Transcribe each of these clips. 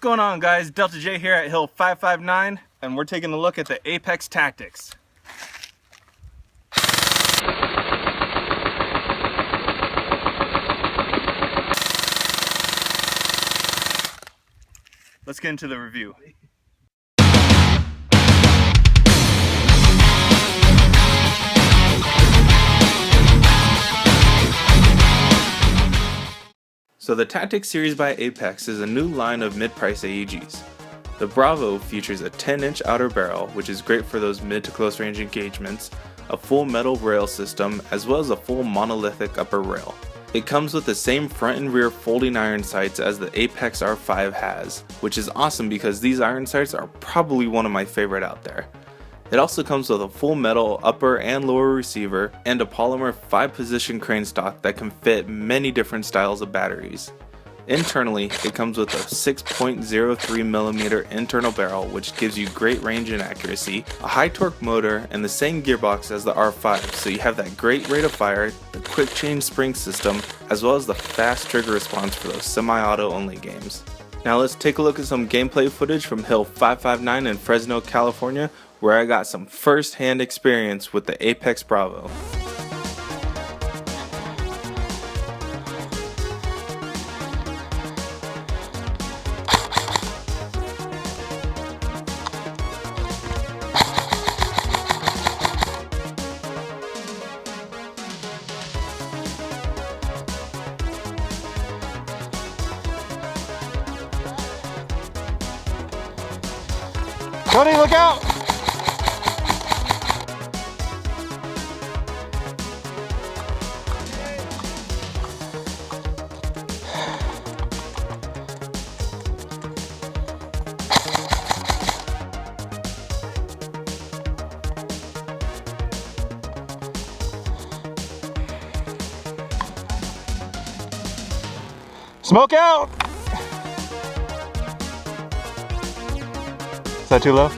going on, guys? Delta J here at Hill 559, and we're taking a look at the Apex Tactics. Let's get into the review. So the Tactics series by Apex is a new line of mid-price AEGs. The Bravo features a 10-inch outer barrel, which is great for those mid to close range engagements, a full metal rail system, as well as a full monolithic upper rail. It comes with the same front and rear folding iron sights as the Apex R5 has, which is awesome because these iron sights are probably one of my favorite out there. It also comes with a full metal upper and lower receiver and a polymer 5-position crane stock that can fit many different styles of batteries. Internally, it comes with a 6.03mm internal barrel, which gives you great range and accuracy, a high torque motor, and the same gearbox as the R5, so you have that great rate of fire, the quick change spring system, as well as the fast trigger response for those semi-auto only games. Now let's take a look at some gameplay footage from Hill 559 in Fresno, California, where I got some first-hand experience with the Apex Bravo. Cody, look out! Smoke out! Is that too low?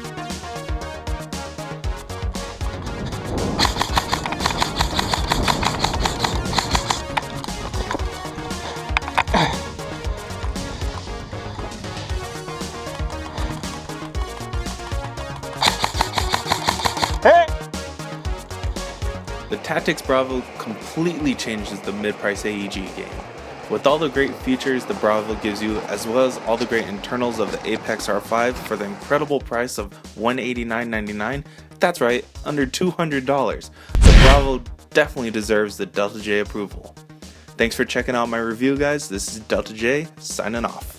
Hey! The Tactics Bravo completely changes the mid-price AEG game. With all the great features the Bravo gives you, as well as all the great internals of the Apex R5 for the incredible price of $189.99, that's right, under $200. The Bravo definitely deserves the Delta J approval. Thanks for checking out my review, guys. This is Delta J, signing off.